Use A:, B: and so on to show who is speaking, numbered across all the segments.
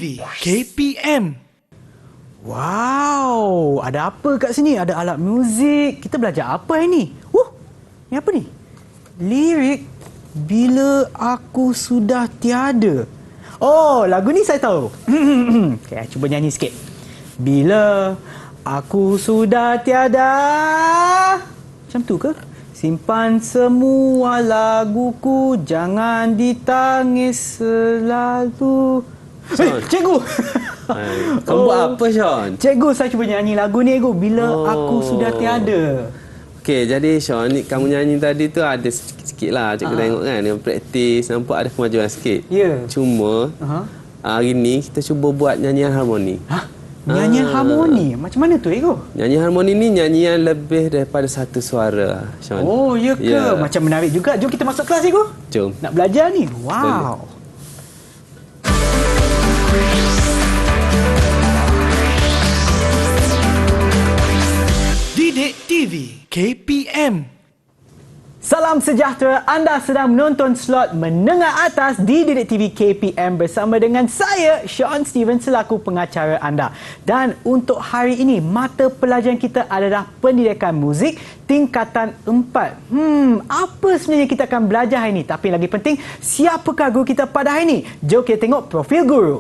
A: TV KPM.
B: Wow, ada apa kat sini? Ada alat muzik. Kita belajar apa ini? Ni apa ni? Lirik Bila Aku Sudah Tiada. Oh, lagu ni saya tahu. Okay, cuba nyanyi sikit. Bila aku sudah tiada. Macam tu ke? Simpan semua laguku, jangan ditangis selalu. Cikgu!
C: Kamu buat apa, Sean?
B: Cikgu, saya cuba nyanyi lagu ni, cikgu. Bila Aku Sudah Tiada.
C: Okey, jadi Sean, kamu nyanyi tadi tu ada sikit-sikit lah. Cikgu tengok kan, dengan praktis, nampak ada kemajuan sikit.
B: Ya.
C: Cuma, hari ni kita cuba buat nyanyian harmoni.
B: Nyanyian harmoni? Macam mana tu, cikgu?
C: Nyanyian harmoni ni nyanyian lebih daripada satu suara, Sean.
B: Oh, ya ke?
C: Ya.
B: Macam menarik juga. Jom kita masuk kelas, cikgu.
C: Jom.
B: Nak belajar ni? Wow.
A: Didik TV KPM.
B: Salam sejahtera, anda sedang menonton slot Menengah Atas di Didik TV KPM bersama dengan saya, Sean Steven, selaku pengacara anda. Dan untuk hari ini, mata pelajaran kita adalah pendidikan muzik tingkatan 4. Apa sebenarnya kita akan belajar hari ini? Tapi yang lagi penting, siapakah guru kita pada hari ini? Jom kita tengok profil guru.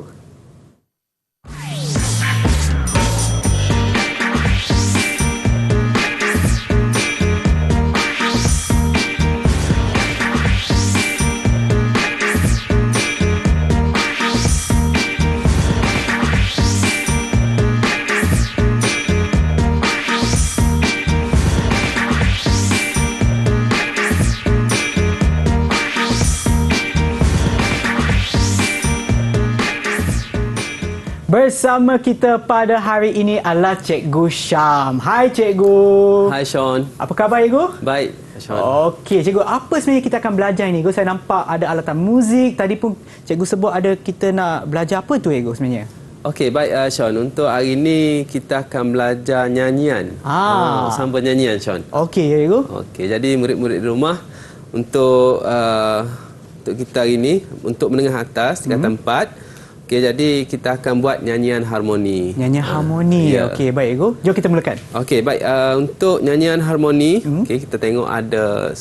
B: Bersama kita pada hari ini adalah Cikgu Syam. Hai Cikgu.
C: Hai Sean.
B: Apa khabar Cikgu?
C: Baik, Sean.
B: Okey Cikgu, apa sebenarnya kita akan belajar ini? Cikgu, saya nampak ada alatan muzik. Tadi pun Cikgu sebut ada kita nak belajar apa tu Cikgu sebenarnya?
C: Okey, baik Sean. Untuk hari ini kita akan belajar nyanyian. Sambung nyanyian, Sean.
B: Okey Cikgu.
C: Okey, jadi murid-murid di rumah untuk kita hari ini untuk menengah atas tingkatan 4. Okey, jadi kita akan buat nyanyian harmoni.
B: Nyanyian harmoni.
C: Ya.
B: Okey, baik Cikgu. Jom kita mulakan.
C: Okey, baik. Untuk nyanyian harmoni, okey, kita tengok ada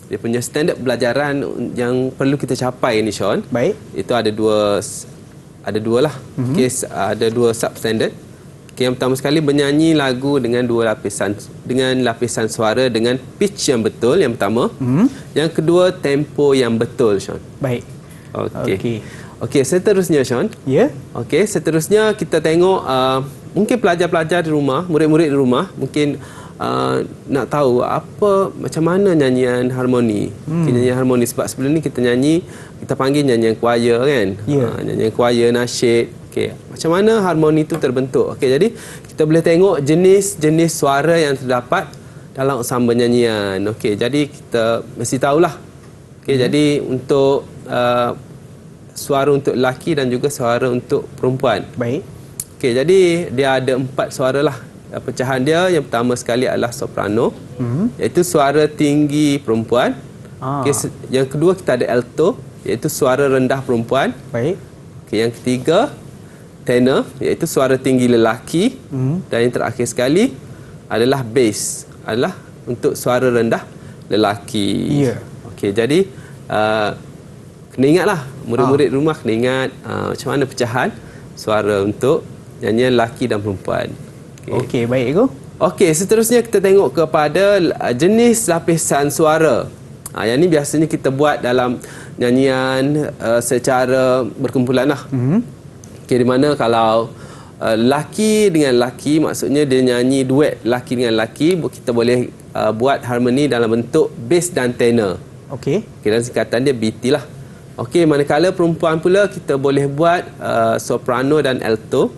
C: dia punya standard pelajaran yang perlu kita capai ni, Sean.
B: Baik.
C: Itu ada dua lah. Okey, ada dua sub standard. Okey, yang pertama sekali bernyanyi lagu dengan lapisan suara dengan pitch yang betul, yang pertama. Yang kedua, tempo yang betul, Sean.
B: Baik.
C: Okey. Okey, seterusnya, Sean.
B: Ya.
C: Okey, seterusnya kita tengok mungkin pelajar-pelajar di rumah, murid-murid di rumah mungkin nak tahu macam mana nyanyian harmoni. Nyanyian harmoni sebab sebelum ni kita panggil nyanyian choir kan. Nyanyian choir, nasyid. Okey, macam mana harmoni itu terbentuk? Okey, jadi kita boleh tengok jenis-jenis suara yang terdapat dalam ensemble nyanyian. Okey, jadi kita mesti tahulah. Okey, jadi untuk suara untuk lelaki dan juga suara untuk perempuan.
B: Baik.
C: Okey, jadi dia ada 4 suara lah. Pecahan dia yang pertama sekali adalah soprano, iaitu suara tinggi perempuan. Okey, yang kedua kita ada alto, iaitu suara rendah perempuan.
B: Baik.
C: Okey, yang ketiga tenor, iaitu suara tinggi lelaki. Dan yang terakhir sekali adalah bass, adalah untuk suara rendah lelaki.
B: Ya.
C: Okey, jadi kena ingatlah, murid-murid rumah kena ingat macam mana pecahan suara untuk nyanyian lelaki dan perempuan.
B: Okey, baik Cikgu.
C: Okey, seterusnya kita tengok kepada jenis lapisan suara. Yang ni biasanya kita buat dalam nyanyian secara berkumpulan lah. Okey, di mana kalau lelaki dengan lelaki, maksudnya dia nyanyi duet lelaki dengan lelaki, kita boleh buat harmoni dalam bentuk bass dan tenor.
B: Okey.
C: Dalam singkatan dia BT lah. Okey, manakala perempuan pula kita boleh buat soprano dan alto.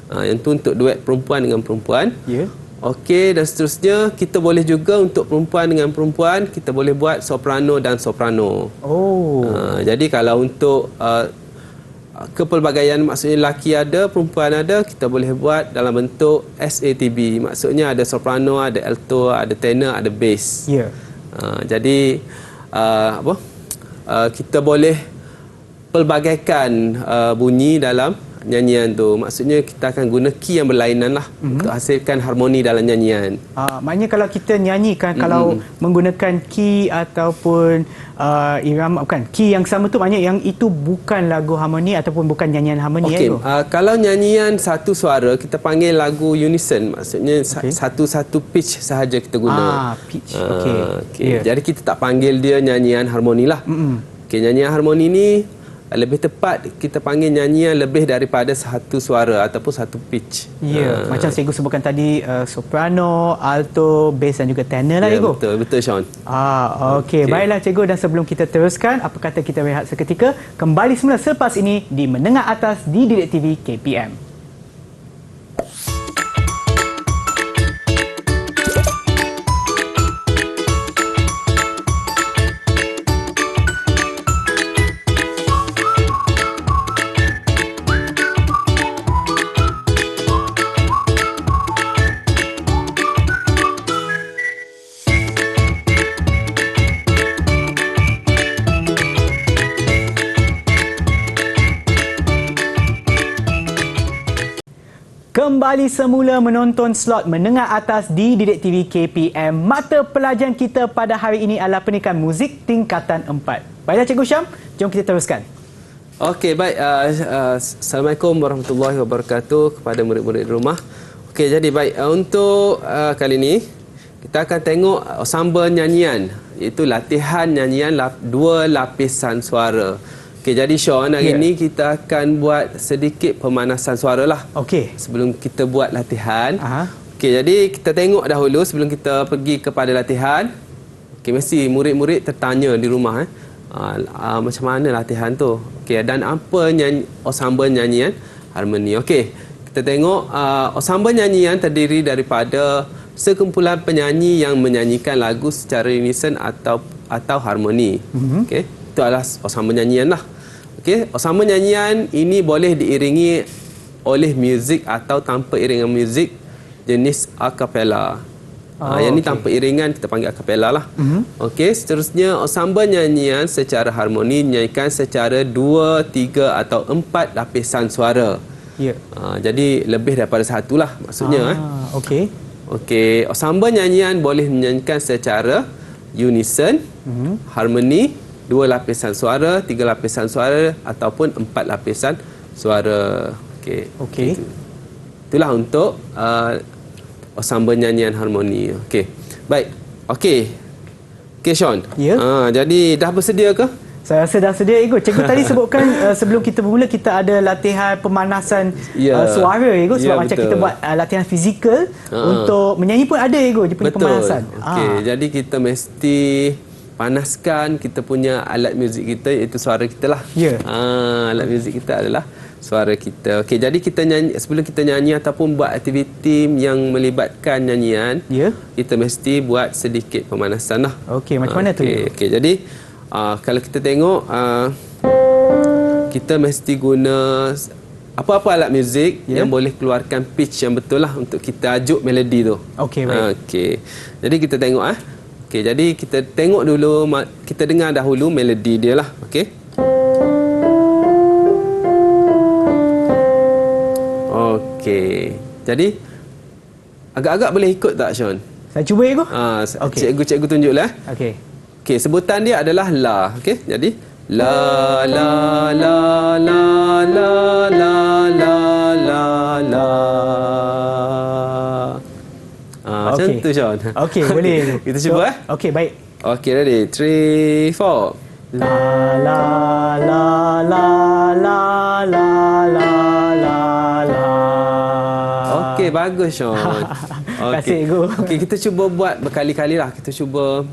C: Yang tu untuk duet perempuan dengan perempuan.
B: Ya.
C: Okey, dan seterusnya kita boleh juga untuk perempuan dengan perempuan kita boleh buat soprano dan soprano. Jadi kalau untuk kepelbagaian, maksudnya lelaki ada, perempuan ada, kita boleh buat dalam bentuk SATB. Maksudnya ada soprano, ada alto, ada tenor, ada bass.
B: Ya.
C: Jadi kita boleh pelbagaikan bunyi dalam nyanyian tu. Maksudnya kita akan guna key yang berlainan lah untuk hasilkan harmoni dalam nyanyian.
B: Maknanya kalau kita nyanyikan, kalau menggunakan key ataupun irama, bukan, key yang sama tu maknanya yang itu bukan lagu harmoni ataupun bukan nyanyian harmoni.
C: Okey, kalau nyanyian satu suara, kita panggil lagu unison. Maksudnya satu-satu pitch sahaja kita guna.
B: Pitch.
C: Jadi kita tak panggil dia nyanyian harmoni lah. Okey, nyanyian harmoni ni lebih tepat kita panggil nyanyian lebih daripada satu suara ataupun satu pitch.
B: Macam cikgu sebutkan tadi, soprano, alto, bass dan juga tenor lah, cikgu.
C: Betul Sean.
B: Okey. Baiklah cikgu, dan sebelum kita teruskan, apa kata kita rehat seketika, kembali semula selepas ini di Menengah Atas di Didik TV KPM. Kembali semula menonton slot Menengah Atas di Didik TV KPM. Mata pelajaran kita pada hari ini adalah pendidikan muzik tingkatan 4. Baiklah Cikgu Syam, jom kita teruskan.
C: Okey, baik. Assalamualaikum warahmatullahi wabarakatuh kepada murid-murid di rumah. Okey, jadi baik. Untuk kali ini, kita akan tengok ensemble nyanyian, iaitu latihan nyanyian dua lapisan suara. Okey, jadi Sean, hari ini kita akan buat sedikit pemanasan suara lah.
B: Okey.
C: Sebelum kita buat latihan. Okey, jadi kita tengok dahulu sebelum kita pergi kepada latihan. Okey, mesti murid-murid tertanya di rumah macam mana latihan tu. Okey, dan apa ensemble nyanyian harmoni. Okey, kita tengok ensemble nyanyian terdiri daripada sekumpulan penyanyi yang menyanyikan lagu secara unison atau harmoni. Okey, itu adalah ensemble nyanyian lah. Okey, ensemble nyanyian ini boleh diiringi oleh muzik atau tanpa iringan muzik jenis a cappella. Yang ni tanpa iringan kita panggil a cappella lah. Okey, seterusnya ensemble nyanyian secara harmoni dinyanyikan secara 2, 3 atau 4 lapisan suara. Jadi lebih daripada satu lah maksudnya.
B: Okey.
C: Okey, ensemble nyanyian boleh dinyanyikan secara unison, harmoni, 2 lapisan suara, 3 lapisan suara ataupun 4 lapisan suara. Okey. Itulah untuk ensemble nyanyian harmoni. Okey. Baik. Okey. Okey Sean. Jadi dah bersedia ke?
B: Saya rasa dah sedia, Cikgu. Cikgu tadi sebutkan sebelum kita bermula kita ada latihan pemanasan suara, Cikgu. Sebab macam kita buat latihan fizikal, untuk menyanyi pun ada, Cikgu, dia punya pemanasan.
C: Okey, jadi kita mesti panaskan kita punya alat muzik kita, iaitu suara kita lah. Alat muzik kita adalah suara kita. Okey, jadi kita nyanyi, sebelum kita nyanyi ataupun buat aktiviti yang melibatkan nyanyian, kita mesti buat sedikit pemanasan lah.
B: Okey, macam mana tu?
C: Okey, jadi kalau kita tengok, kita mesti guna apa-apa alat muzik yang boleh keluarkan pitch yang betul lah untuk kita ajuk melodi tu.
B: Okey, baik.
C: Okey, jadi kita tengok Okey, jadi kita tengok dulu, kita dengar dahulu melodi dia lah. Okey. Okey. Jadi agak-agak boleh ikut tak Sean?
B: Saya cuba, Cikgu.
C: Cikgu tunjuklah.
B: Okey.
C: Okey, sebutan dia adalah la. Okey, jadi la la la la la la la la la. Macam tu Sean.
B: Okey, boleh.
C: Kita cuba
B: Okey, baik.
C: Okey, ready? 3, 4.
B: La la la la la la la la la.
C: Okey, bagus Sean.
B: Terima kasih, Cikgu.
C: Okey, kita cuba buat berkali-kali lah. Kita cuba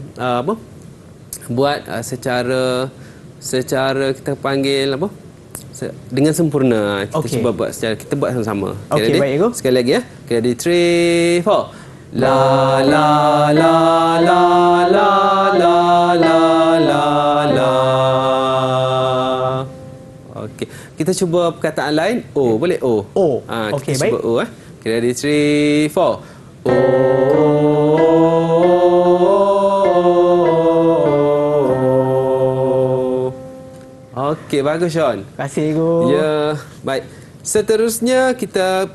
C: buat secara kita panggil dengan sempurna. Kita cuba buat secara, kita buat sama-sama.
B: Okey, baik, Cikgu.
C: Sekali lagi Okey, ready? 3, 4. La la la la la la la la la. Okey, kita cuba perkataan lain. O, boleh O.
B: Okey,
C: kita
B: baik.
C: cuba O. Okay, ready? 3, 4. O. Okey, bagus Sean.
B: Terima kasih cikgu.
C: Ya, baik. Seterusnya kita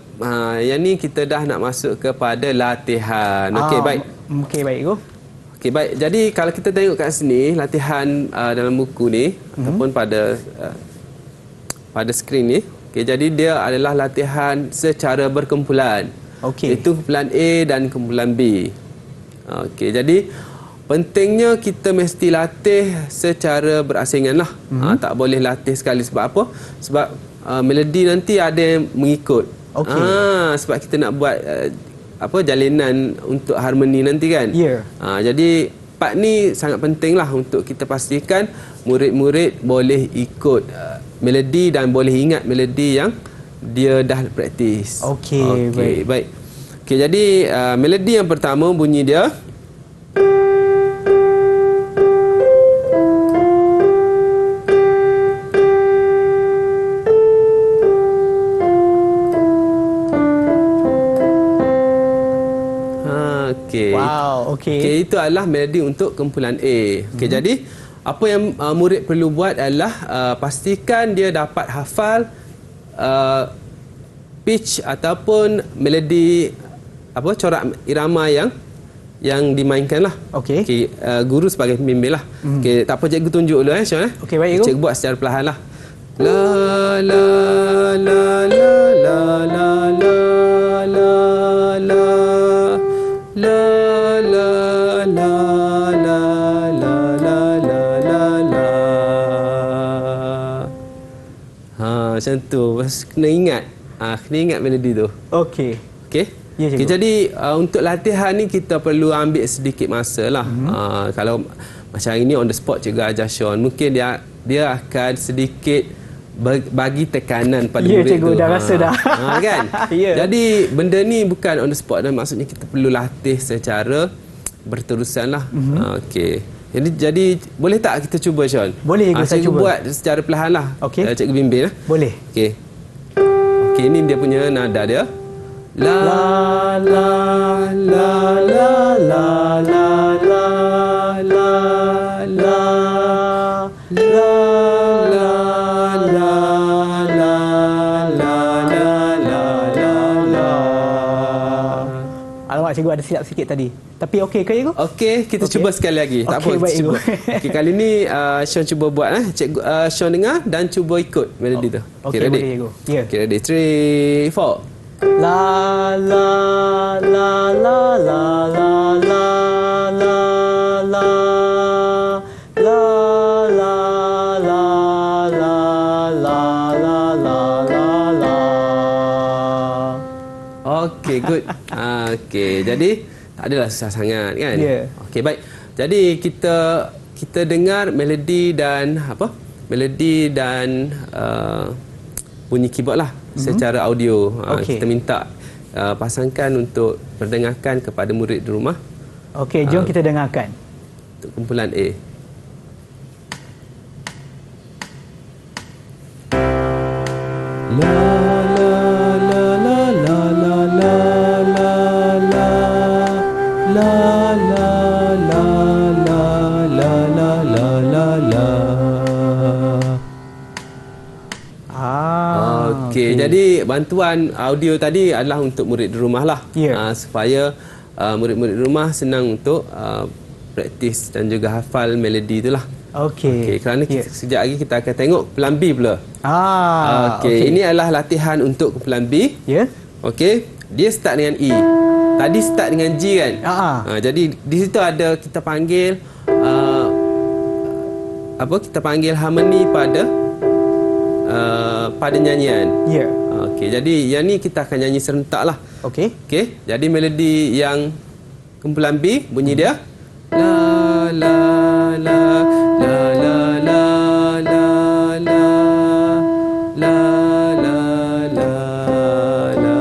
C: yang ni kita dah nak masuk kepada latihan. Okey, baik.
B: Okey, baik cikgu.
C: Okey, baik. Jadi kalau kita tengok kat sini latihan dalam buku ni ataupun pada skrin ni. Okey, jadi dia adalah latihan secara berkumpulan.
B: Okey.
C: Itu kumpulan A dan kumpulan B. Okey, jadi pentingnya kita mesti latih secara berasingan lah. Tak boleh latih sekali. Sebab apa? Sebab melodi nanti ada yang mengikut.
B: Okey.
C: Sebab kita nak buat jalinan untuk harmoni nanti kan.
B: Ya.
C: Jadi part ni sangat penting lah untuk kita pastikan murid-murid boleh ikut melodi dan boleh ingat melodi yang dia dah praktis.
B: Okey,
C: baik. Okey, jadi melodi yang pertama bunyi dia
B: Wow, okey.
C: Okey, itu adalah melodi untuk kumpulan A. Okey, jadi apa yang murid perlu buat adalah pastikan dia dapat hafal pitch ataupun melodi corak irama yang dimainkan lah.
B: Okey.
C: Okey, guru sebagai pembimbing lah. Okey, tak apa cikgu tunjuk dulu Sean
B: Okey, baik cikgu.
C: Cikgu buat secara perlahan lah. La la la la la la la la la la la la la la la la la la. Macam tu. Kena ingat. Kena ingat melodi tu.
B: Okey.
C: Okey.
B: Ya, cikgu.
C: Okay, jadi untuk latihan ni kita perlu ambil sedikit masa lah. Kalau macam hari ni on the spot cikgu ajar Sean, mungkin dia akan sedikit bagi tekanan pada murid
B: cikgu,
C: tu.
B: dah rasa dah.
C: Kan?
B: Ya.
C: Jadi benda ni bukan on the spot dan maksudnya kita perlu latih secara berterusan lah. Okey. Jadi boleh tak kita cuba Sean?
B: Boleh, cikgu, saya
C: cikgu
B: cuba.
C: buat secara perlahan lah.
B: Okey.
C: Cikgu bimbing lah.
B: Boleh.
C: Okey. Okey, ini dia punya nada dia. La la la la la la la la la la la la la la la.
B: Alamak, cikgu ada silap sikit tadi. Tapi okey ke cikgu?
C: Okey, kita cuba sekali lagi. Tak
B: Okey,
C: apa,
B: baik,
C: kita cuba.
B: cikgu.
C: Okey, kali ni Sean cuba buat Cikgu Sean dengar dan cuba ikut melodi tu.
B: Okey,
C: ready?
B: boleh, cikgu. Ya.
C: Okey, ready. 3 4.
B: La la la la la la la la la la la la la la la la.
C: Okey, good. Okey, jadi tak adalah susah sangat kan?
B: Ya.
C: Okey, baik. Jadi kita dengar melodi dan melodi dan bunyi keyboard lah secara audio.
B: Okey.
C: Kita minta pasangkan untuk perdengarkan kepada murid di rumah
B: Okey, jom kita dengarkan.
C: untuk kumpulan A. La la la la la la la la la la la la la la la la la. Okey, jadi bantuan audio tadi adalah untuk murid di rumah lah.
B: Ya.
C: Supaya murid-murid di rumah senang untuk praktis dan juga hafal melodi itulah.
B: Okey.
C: Okey, kerana sekejap lagi kita akan tengok kumpulan B pula. Okey, ini adalah latihan untuk kumpulan B.
B: Ya.
C: Okey, dia start dengan E. Tadi start dengan G kan? Jadi di situ ada kita panggil kita panggil harmoni pada nyanyian.
B: Ya.
C: Okey, jadi yang ni kita akan nyanyi serentak lah.
B: Okey.
C: Okey, jadi melodi yang kumpulan B bunyi dia la la la la la la la la la la la la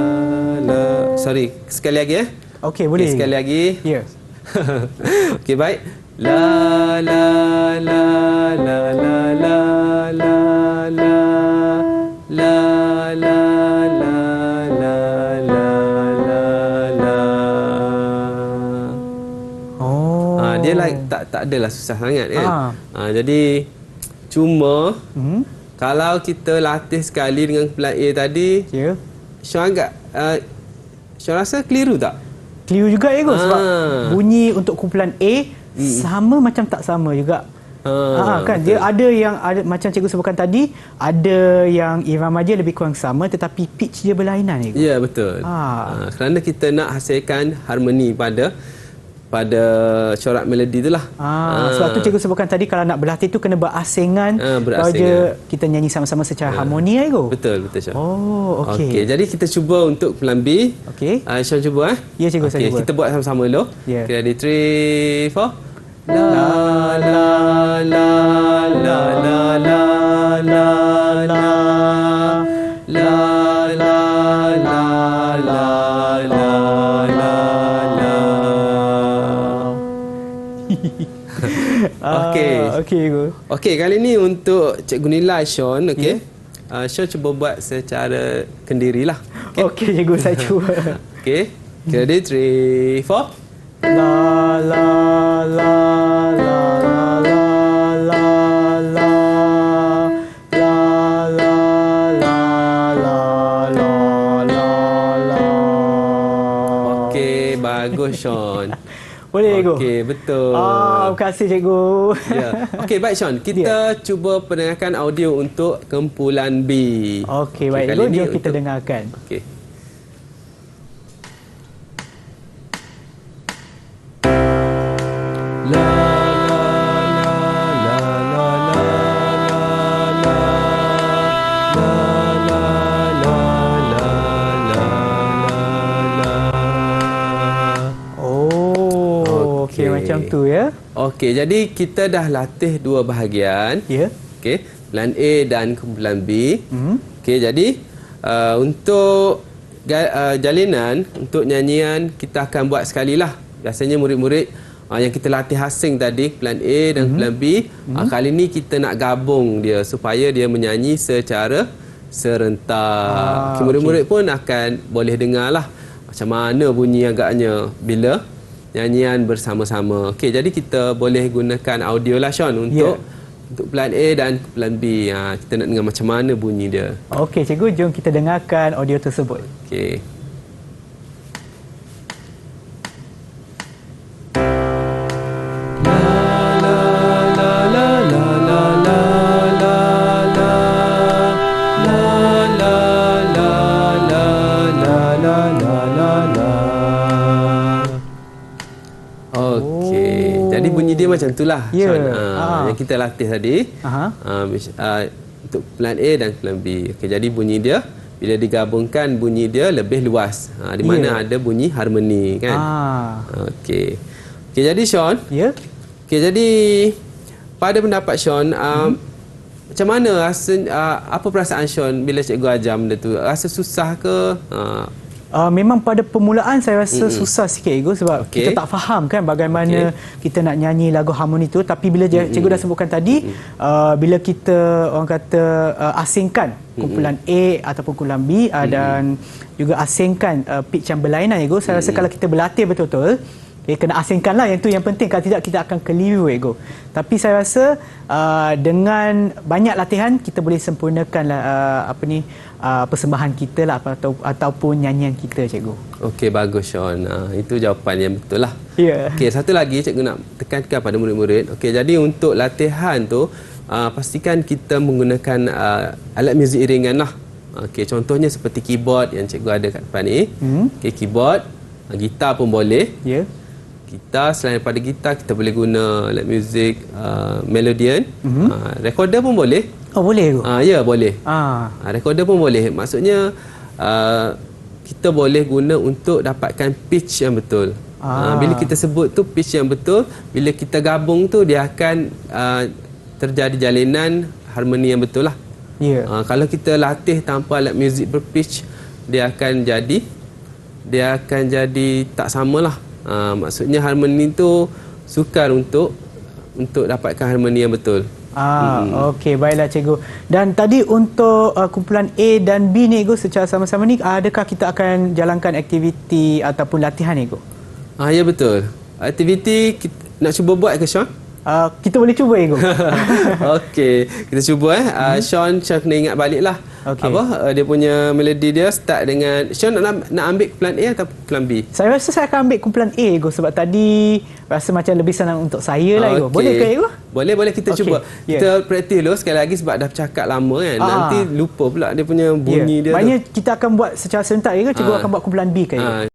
C: la. Sorry, sekali lagi
B: Okey, boleh.
C: Okay, sekali lagi.
B: Ya.
C: Okey, baik. La la la la la la la la la la la la la la.
B: Oh.
C: Dia tak adalah susah sangat kan. Jadi Cuma kalau kita latih sekali dengan kumpulan A tadi,
B: Ya.
C: Sean agak Sean rasa keliru tak?
B: Keliru juga Ego sebab
C: Ah.
B: bunyi untuk kumpulan A sama macam tak sama juga. Kan
C: betul.
B: dia ada yang ada macam cikgu sebutkan tadi, ada yang irama dia lebih kurang sama tetapi pitch dia berlainan Ego.
C: Ya, betul. Kerana kita nak hasilkan harmoni pada corak melodi tu lah.
B: Sebab tu cikgu sebutkan tadi kalau nak berlatih tu kena berasingan
C: berasingan.
B: kita nyanyi sama-sama secara harmoni Ego.
C: Betul Sean.
B: Oh, okey.
C: Okey, jadi kita cuba untuk kumpulan B.
B: Okey.
C: Sean cuba
B: Ya, cikgu, saya cuba.
C: Kita buat sama-sama dulu.
B: Ya.
C: Okay, ready 3 4. La la la la la la la la la la la la la la la. Okey.
B: Okey Ego.
C: Okey, kali ni untuk Cikgu Nilai Sean, okey. Sean cuba buat secara kendirilah.
B: Okey cikgu, saya cuba.
C: Okey. Ready 3 4.
B: La la la la la la la la la la la la.
C: Okey, bagus Sean.
B: Boleh Ego?
C: Okey, betul.
B: Terima kasih cikgu.
C: Ya. Okey, baik Sean. Kita cuba pendengarkan audio untuk kumpulan B.
B: Okey, baik
C: kali
B: Ego,
C: ni
B: jom kita
C: untuk-
B: dengarkan.
C: Okey.
B: Oh, okey macam tu ya.
C: Okey, jadi kita dah latih dua bahagian.
B: Ya.
C: Okey, kumpulan A dan kumpulan B. Okey, jadi untuk jalinan, untuk nyanyian kita akan buat sekali lah. Biasanya murid-murid yang kita latih asing tadi, kumpulan A dan kumpulan B, kali ni kita nak gabung dia supaya dia menyanyi secara serentak. Okay, murid-murid pun akan boleh dengar lah macam mana bunyi agaknya bila nyanyian bersama-sama. Okey, jadi kita boleh gunakan audio lah Sean untuk plan A dan plan B. Kita nak dengar macam mana bunyi dia.
B: Okey cikgu, jom kita dengarkan audio tersebut.
C: Okey. Okey. Jadi bunyi dia macam itulah.
B: Ya.
C: Sean. Yang kita latih tadi.
B: Aha.
C: Untuk plan A dan plan B. Okey, jadi bunyi dia bila digabungkan bunyi dia lebih luas. Di mana ada bunyi harmoni kan. Okey. Okey, jadi Sean.
B: Ya.
C: Okey, jadi pada pendapat Sean, macam mana rasa apa perasaan Sean bila cikgu ajar benda tu? Rasa susah ke?
B: Memang pada permulaan saya rasa susah sikit Ego sebab kita tak faham kan bagaimana kita nak nyanyi lagu harmoni tu, tapi bila cikgu dah sebutkan tadi bila kita orang kata asingkan kumpulan A ataupun kumpulan B dan juga asingkan pitch yang berlainan Ego, saya rasa kalau kita berlatih betul-betul kena asingkan lah, yang tu yang penting, kalau tidak kita akan keliru Ego. Tapi saya rasa dengan banyak latihan kita boleh sempurnakan persembahan kita lah ataupun nyanyian kita cikgu.
C: Okey, bagus Sean. Itu jawapan yang betul lah.
B: Ya.
C: Okey, satu lagi cikgu nak tekankan pada murid-murid. Okey, jadi untuk latihan tu pastikan kita menggunakan alat muzik iringan lah. Okey, contohnya seperti keyboard yang cikgu ada kat depan ni. Okey, keyboard, gitar pun boleh.
B: Ya.
C: Gitar, selain daripada gitar kita boleh guna alat muzik melodian. Recorder pun boleh.
B: Oh, boleh Ego?
C: Ya, boleh. Recorder pun boleh. Maksudnya kita boleh guna untuk dapatkan pitch yang betul. Bila kita sebut tu pitch yang betul, bila kita gabung tu dia akan terjadi jalinan harmoni yang betul lah.
B: Ya.
C: Kalau kita latih tanpa alat muzik berpitch, dia akan jadi tak samalah. Maksudnya harmoni tu sukar untuk dapatkan harmoni yang betul.
B: Okey, baiklah cikgu. Dan tadi untuk kumpulan A dan B ni Ego, secara sama-sama ni adakah kita akan jalankan aktiviti ataupun latihan Ego?
C: Ya, betul. Aktiviti kita nak cuba buat ke Sean?
B: Kita boleh cuba Ego.
C: Okey, kita cuba Sean kena ingat balik lah.
B: Okey.
C: Dia punya melodi dia start dengan Sean nak ambil plan A atau plan B?
B: Saya rasa saya akan ambil kumpulan A Ego sebab tadi rasa macam lebih senang untuk saya lah Ego.
C: Okey.
B: Boleh ke Ego?
C: Boleh kita
B: Okey,
C: cuba. Kita praktis dulu sekali lagi sebab dah bercakap lama kan. Nanti lupa pula dia punya bunyi dia.
B: Maknanya kita akan buat secara serentak Ego. Cikgu akan buat kumpulan B ke Ego?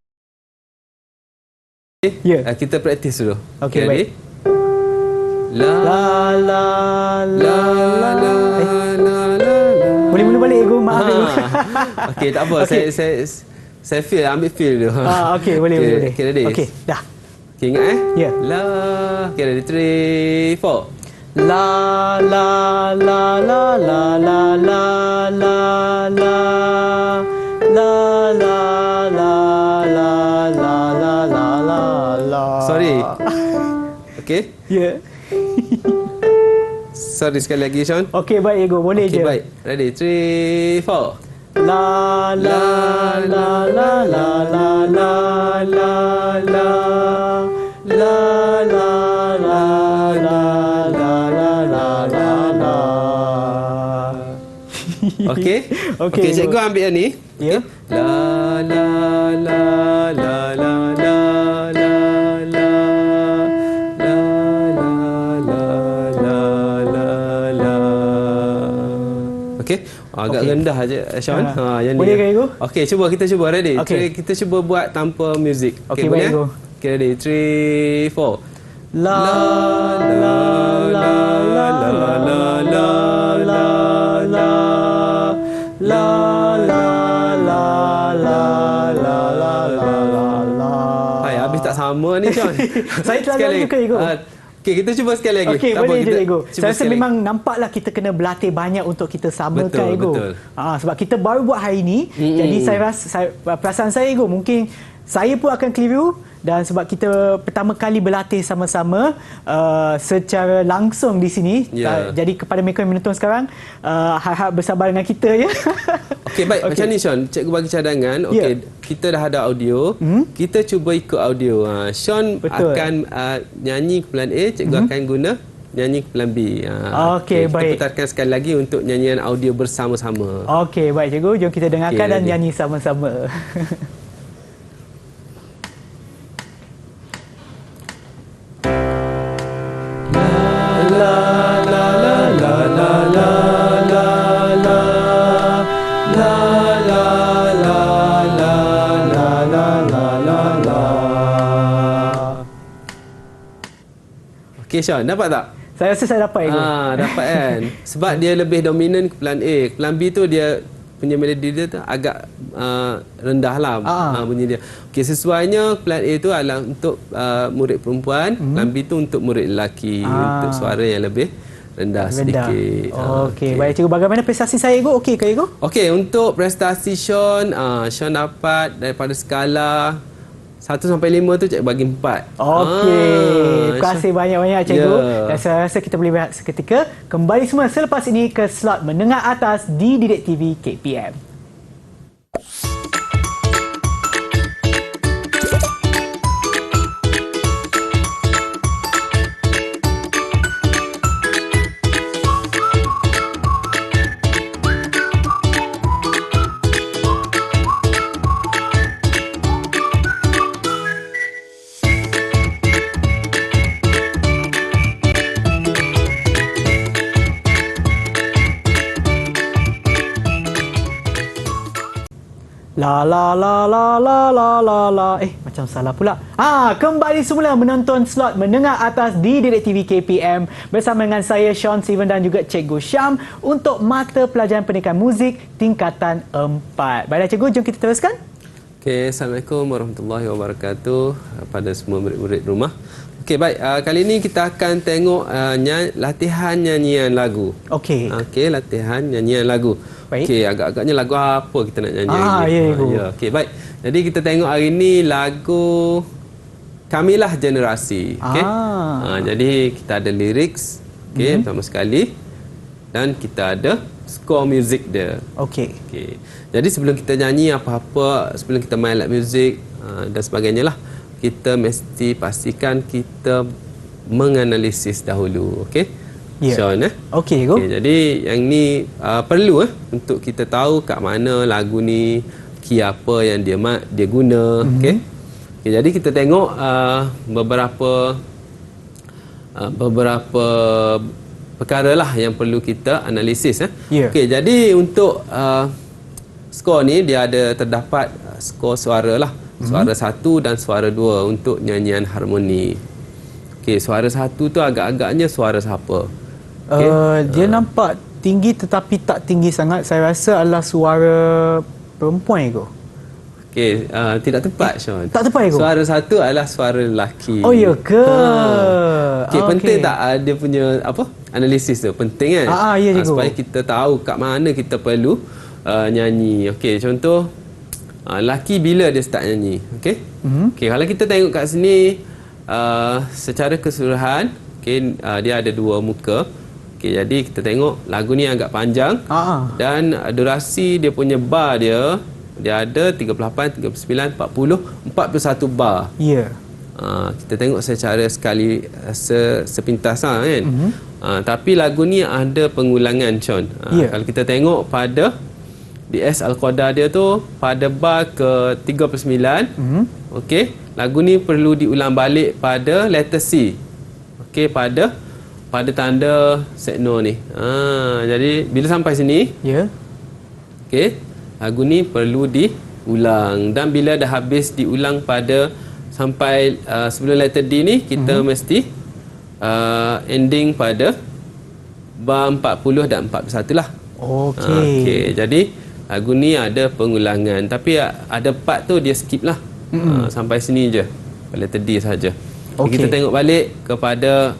C: Kita praktis dulu.
B: Okey,
C: Okay,
B: baik.
C: La
B: La la
C: la la la la la.
B: Boleh mula balik Ego, maaf Ego.
C: Okey, tak apa.
B: Okey.
C: Saya ambil feel dulu.
B: Okey, boleh.
C: Okay, ready?
B: Okey, dah.
C: Okay, ingat
B: Ya.
C: La. Okay, ready? 3, 4.
B: La la la la la la la la la la la la la la la la la.
C: Sorry. Okay.
B: Ya.
C: Sorry sekali lagi, Sean.
B: Okey, baik Ego, boleh
C: Okay,
B: je.
C: baik. Ready? 3, 4.
B: La la la la la la la la la la la la la la la la.
C: Okey. Okey, cikgu ambil yang ni.
B: Ya.
C: La la la la la la la la la la la la. Okey. Agak rendah aja Sean. Yang
B: Boleh
C: ni.
B: ke, Igu?
C: Okey, kita cuba ready.
B: Okey.
C: Kita cuba buat tanpa muzik.
B: Okey,
C: boleh?
B: baik, Igu.
C: Okey, ready. 3, 4.
B: La la la la la la la la la la la la la la la.
C: Hai, habis tak sama ni Sean.
B: Saya terlalu juga, Igu.
C: Okey, kita cuba sekali lagi.
B: Okey,
C: Tak
B: boleh
C: apa,
B: je,
C: kita
B: Ego.
C: cuba
B: Saya rasa
C: sekali
B: memang nampaklah kita kena berlatih banyak untuk kita samakan,
C: Betul,
B: Ego.
C: betul.
B: Sebab kita baru buat hari ini, jadi saya rasa, perasaan saya, Ego, mungkin saya pun akan keliru. Dan sebab kita pertama kali berlatih sama-sama secara langsung di sini, jadi kepada mereka yang menonton sekarang, harap bersabar dengan kita ya.
C: Okey, baik. Macam ni Sean, cikgu bagi cadangan. Okey, kita dah ada audio. Kita cuba ikut audio. Sean
B: Betul.
C: akan nyanyi ke plan A, cikgu akan guna nyanyi ke plan B.
B: Okey, baik.
C: Kita putarkan sekali lagi untuk nyanyian audio bersama-sama.
B: Okey, baik cikgu. Jom kita dengarkan dan
C: ready.
B: nyanyi sama-sama.
C: Okey Sean, dapat tak?
B: Saya rasa saya dapat, Ego.
C: Dapat kan? Sebab dia lebih dominan ke plan A. Plan B tu dia punya melodi dia tu agak rendah lah bunyi dia. Okey, sesuainya plan A tu adalah untuk murid perempuan, plan B tu untuk murid lelaki, untuk suara yang lebih rendah sedikit.
B: Okey, baik cikgu. Bagaimana prestasi saya, Ego? Okey ke, Ego?
C: Okey, untuk prestasi Sean, Sean dapat daripada skala 1 sampai 5 tu cikgu bagi 4.
B: Okey. Terima kasih banyak-banyak cikgu.
C: Ya.
B: Dan saya rasa kita boleh berehat seketika. Kembali semua selepas ini ke slot menengah atas di Didik TV KPM. La la la la la la la la. Macam salah pula. Kembali semula menonton slot menengah atas di Didik TV KPM bersama dengan saya Sean Steven dan juga Cikgu Syam untuk mata pelajaran pendidikan muzik tingkatan 4. Baiklah cikgu, jom kita teruskan.
C: Okey, Assalamualaikum warahmatullahi wabarakatuh pada semua murid-murid rumah. Okey, baik. Kali ini kita akan tengok latihan nyanyian lagu.
B: Okey.
C: Okey, latihan nyanyian lagu.
B: Baik.
C: Okey, agak-agaknya lagu apa kita nak nyanyi hari ni?
B: Ya, Ibu.
C: Okey, baik. Jadi kita tengok hari ni lagu Kamilah Generasi. Okey. Jadi kita ada lyrics, okey, pertama sekali. Dan kita ada score muzik dia.
B: Okey.
C: Okey. Jadi sebelum kita nyanyi apa-apa, sebelum kita main alat muzik dan sebagainya lah, kita mesti pastikan kita menganalisis dahulu. Okey.
B: Ya.
C: Sean
B: Okey, cikgu.
C: Okay, jadi yang ni perlu untuk kita tahu kat mana lagu ni, key apa yang dia guna. Okey. Okay, jadi kita tengok beberapa perkara lah yang perlu kita analisis.
B: Ya.
C: Okey, jadi untuk skor ni dia ada terdapat skor suara lah. Suara 1 dan suara 2 untuk nyanyian harmoni. Okey, suara 1 tu agak-agaknya suara siapa? Okay.
B: Dia nampak tinggi tetapi tak tinggi sangat. Saya rasa adalah suara perempuan itu.
C: Okey, tidak tepat Sean.
B: Tak tepat itu.
C: Suara 1 adalah suara lelaki.
B: Oh ya ke?
C: Okey, penting tak dia punya analisis tu? Penting kan?
B: Ya, cikgu.
C: Supaya kita tahu kat mana kita perlu nyanyi. Okey, contoh lelaki bila dia start nyanyi. Okey. Okey, kalau kita tengok kat sini secara keseluruhan, okey, dia ada 2 muka. Okey, jadi kita tengok lagu ni agak panjang. Dan durasi dia punya bar dia ada 38, 39, 40, 41 bar.
B: Ya.
C: Kita tengok secara sepintas lah kan. Tapi lagu ni ada pengulangan Sean. Kalau kita tengok pada DS Al-Qadar dia tu pada bar ke 39. Okey, lagu ni perlu diulang balik pada letter C. Okey, pada tanda sekno ni. Jadi bila sampai sini,
B: Ya.
C: okey, lagu ni perlu diulang, dan bila dah habis diulang pada sampai sebelum letter D ni, kita mesti ending pada bar 40 dan 41 lah.
B: Okey.
C: Okey, jadi lagu ni ada pengulangan, tapi ada part tu dia skip lah. Sampai sini je, letter D saja.
B: Okey.
C: Kita tengok balik kepada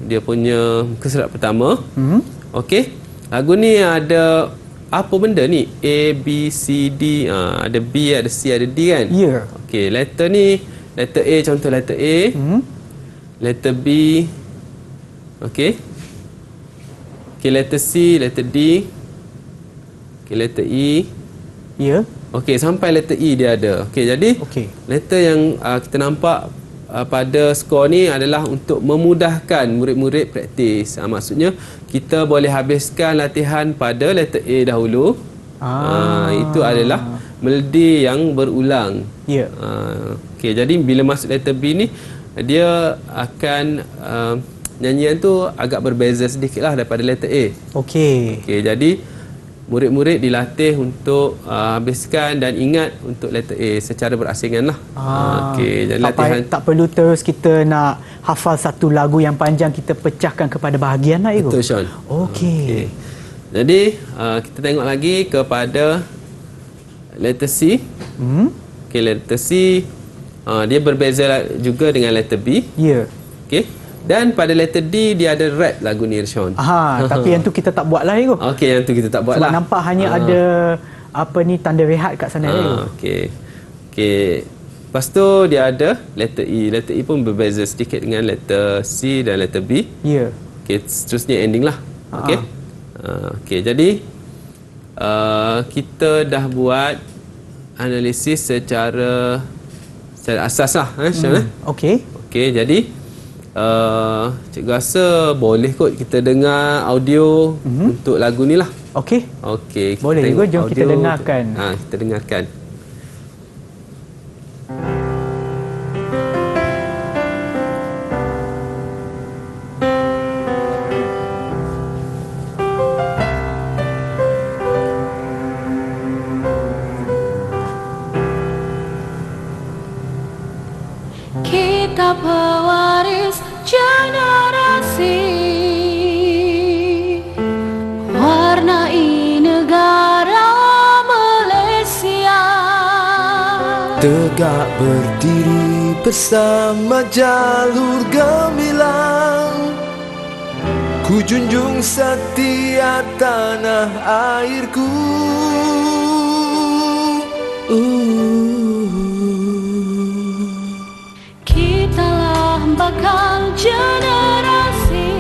C: dia punya muka surat pertama. Okey, lagu ni ada apa benda ni? A, B, C, D. Ada B, ada C, ada D kan?
B: Ya.
C: Okey, letter ni, letter A, contoh letter A. Letter B. Okey. Okey, letter C, letter D. Okey, letter E.
B: Ya.
C: Okey, sampai letter E dia ada. Okey, jadi letter yang kita nampak pada skor ni adalah untuk memudahkan murid-murid praktis. Maksudnya kita boleh habiskan latihan pada letter A dahulu. Itu adalah melodi yang berulang.
B: Ya.
C: Okey, jadi bila masuk letter B ni, dia akan nyanyian tu agak berbeza sedikit lah daripada letter A.
B: Okey.
C: Okey, jadi murid-murid dilatih untuk habiskan dan ingat untuk letter A secara berasingan lah. Okey, jadi latihan
B: tak perlu terus kita nak hafal satu lagu yang panjang, kita pecahkan kepada bahagian lah, Ibu.
C: betul Sean.
B: Okey.
C: Jadi kita tengok lagi kepada letter C. Okey, letter C dia berbeza juga dengan letter B.
B: Ya.
C: Okey. Dan pada letter D dia ada rap lagu ni Sean.
B: Tapi yang tu kita tak buat lah, Ibu.
C: Okey, yang tu kita tak buat lah.
B: Sebab nampak hanya ada tanda rehat kat sana, Ibu.
C: Okey. Okey. Lepas tu dia ada letter E. Letter E pun berbeza sedikit dengan letter C dan letter B.
B: Ya.
C: Okey, seterusnya ending lah. Okey. Okey, jadi kita dah buat analisis secara asas lah, Sean.
B: Okey.
C: Okey, jadi cikgu rasa boleh kot kita dengar audio untuk lagu ni lah.
B: Okey.
C: Okey, kita
B: Boleh,
C: tengok
B: jom kita
C: audio.
B: dengarkan.
C: Kita dengarkan.
D: Kita pewaris generasi, warnai negara Malaysia.
E: Tegak berdiri bersama jalur gemilang, ku junjung setia tanah airku.
D: Kitalah bakal generasi,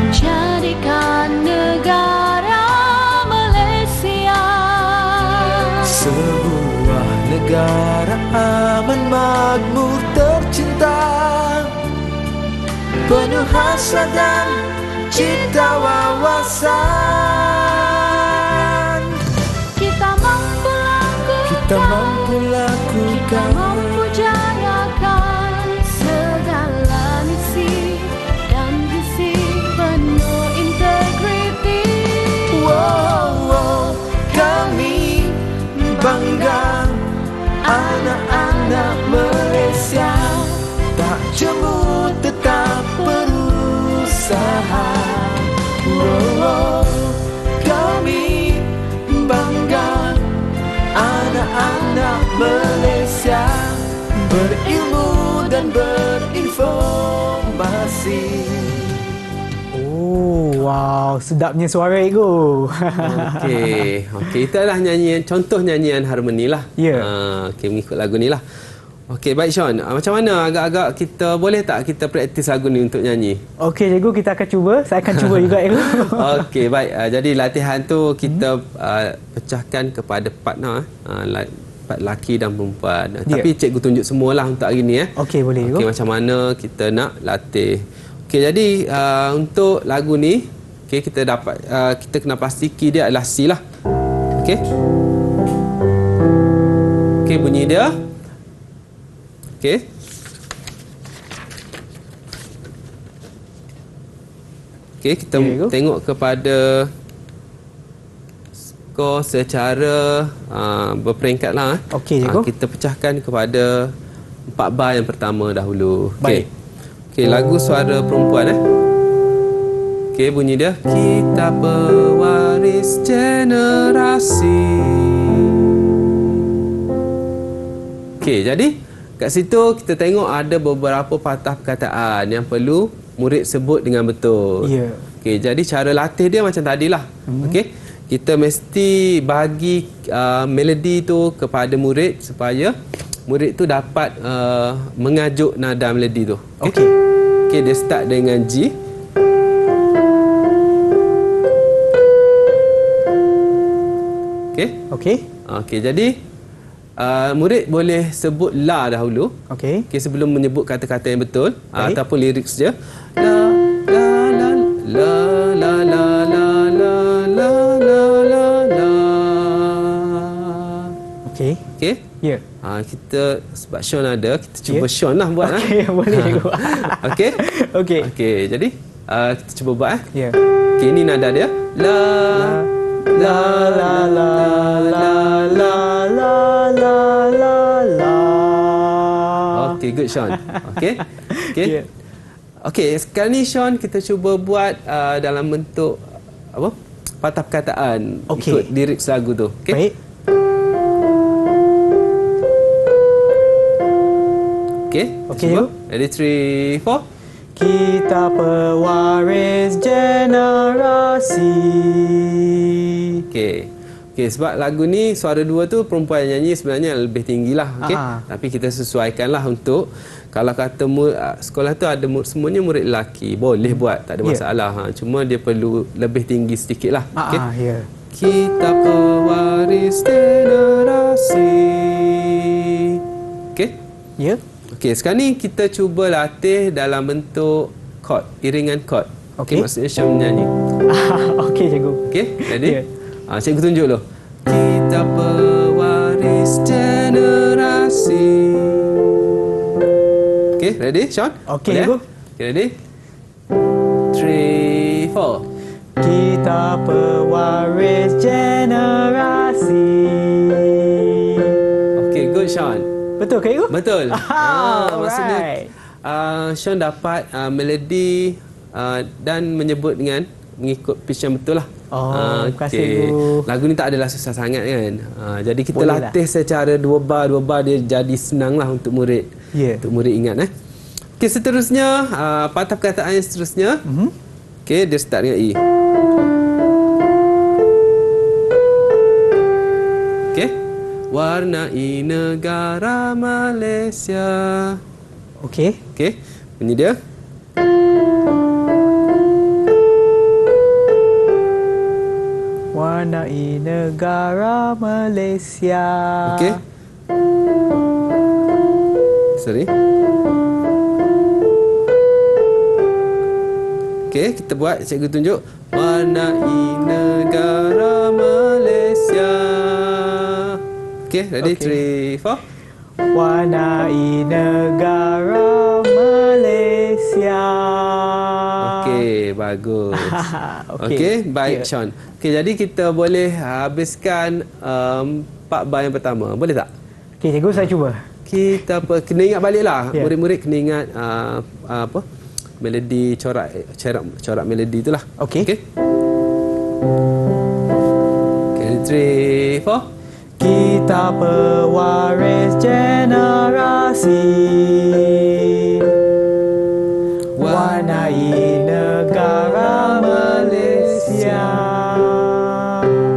D: jadikan negara Malaysia
E: Sebuah negara aman makmur tercinta, penuh hasrat dan cita wawasan.
D: Kita mampu
E: Kita
D: lakukan,
E: mampu
D: kita
E: lakukan,
D: mampu jayakan segala misi dan visi penuh integriti.
E: wow, kami bangga anak-anak Malaysia, tak jemu tetap berusaha. Wow, kami bangga anak-anak Malaysia, berilmu dan berinformasi.
B: Oh, wow, sedapnya suara Ego.
C: Okey, itu adalah contoh nyanyian harmoni lah.
B: Ya.
C: Okey, mengikut lagu ni lah. Okey, baik Sean. Macam mana agak-agak kita boleh tak kita praktis lagu ni untuk nyanyi?
B: Okey, Cikgu, kita akan cuba. Saya akan cuba juga, Cikgu.
C: Okey, baik. Jadi latihan tu kita pecahkan kepada partner, part lelaki dan perempuan.
B: Ya.
C: Tapi cikgu tunjuk semualah untuk hari ni.
B: Okey, boleh, Cikgu.
C: Okey, macam mana kita nak latih. Okey, jadi untuk lagu ni, okey, kita kena pasti key dia adalah C lah. Okey. Okey, bunyi dia. Okey. Okey, kita tengok kepada skor secara berperingkat lah.
B: Okey, Cikgu.
C: Kita pecahkan kepada 4 bar yang pertama dahulu.
B: Baik.
C: Okey, lagu suara perempuan. Okey, bunyi dia. Kita pewaris generasi. Okey, jadi kat situ kita tengok ada beberapa patah perkataan yang perlu murid sebut dengan betul.
B: Ya.
C: Okey, jadi cara latih dia macam tadilah. Okey, kita mesti bagi melodi tu kepada murid supaya murid tu dapat mengajuk nada melodi tu.
B: Okey.
C: Okey, dia start dengan G. Okey.
B: Okey.
C: Okey, jadi murid boleh sebut la dahulu.
B: Okey.
C: Okey, sebelum menyebut kata-kata yang betul
B: Baik.
C: ataupun lirik saja. La la la la la la la la la la la.
B: Okey.
C: Okey?
B: Ya.
C: Kita sebab Sean ada, kita cuba Sean lah buat.
B: Okey, boleh, Cikgu.
C: Okey?
B: Okey.
C: Okey, jadi kita cuba buat
B: Ya.
C: Okey, ini nada dia. La
B: La la la la la la la la la.
C: Okey, good Sean. Okey. Okey.
B: Ya.
C: Okey, sekarang ni Sean kita cuba buat dalam bentuk apa? Patah perkataan
B: Okey.
C: ikut lirik lagu tu. Okey.
B: Baik.
C: Okey.
B: Okey,
C: Cuba.
B: Cikgu.
C: Ready 3 4.
B: Kita pewaris generasi.
C: Okey. Okey, sebab lagu ni suara dua tu perempuan yang nyanyi sebenarnya lebih tinggilah, okey. Tapi kita sesuaikanlah untuk kalau kata sekolah tu ada semuanya murid lelaki, boleh buat, tak ada masalah. Cuma dia perlu lebih tinggi sedikitlah, okey.
B: Ya.
C: Kita pewaris generasi. Okey.
B: Ya.
C: Okey, sekarang ni kita cuba latih dalam bentuk chord, iringan chord. Okey,
B: Okey.
C: maksudnya Syam menyanyi.
B: Okey, Cikgu.
C: Okey, ready?
B: Ya.
C: Cikgu tunjuk dulu. Kita pewaris generasi. Okey, ready, Sean?
B: Okey,
C: Boleh,
B: Cikgu.
C: Okey, ready? 3 4.
B: Kita pewaris generasi.
C: Okey, good Sean.
B: Betul ke, Cikgu?
C: Betul. Maksudnya
B: Alright.
C: Sean dapat melodi dan menyebut dengan mengikut pitch yang betul lah.
B: Terima kasih,
C: okey.
B: Cikgu.
C: Lagu ni tak adalah susah sangat kan. Jadi kita
B: Boleh
C: latih secara dua bar dia jadi senang lah untuk murid.
B: Ya.
C: Untuk murid ingat. Okey, seterusnya patah perkataan yang seterusnya. Okey, dia start dengan E. Okey. Warnai negara Malaysia.
B: Okey.
C: Okey, bunyi dia.
B: Warnai negara Malaysia.
C: Okey. Sorry. Okey, kita buat. Cikgu tunjuk. Warnai negara Malaysia. Okey, ready?
B: Okey.
C: 3, 4.
B: Warnai negara Malaysia.
C: Okey, bagus. Okey, baik,
B: Ya.
C: Sean. Okey, jadi kita boleh habiskan 4 bar yang pertama. Boleh tak?
B: Okey, cikgu saya cuba.
C: Kita kena ingat baliklah.
B: Ya.
C: Murid-murid kena ingat apa? Melodi corak melodi itulah.
B: Okey.
C: Okey. Okay, 3, 4.
B: Kita pewaris generasi, warnai negara Malaysia.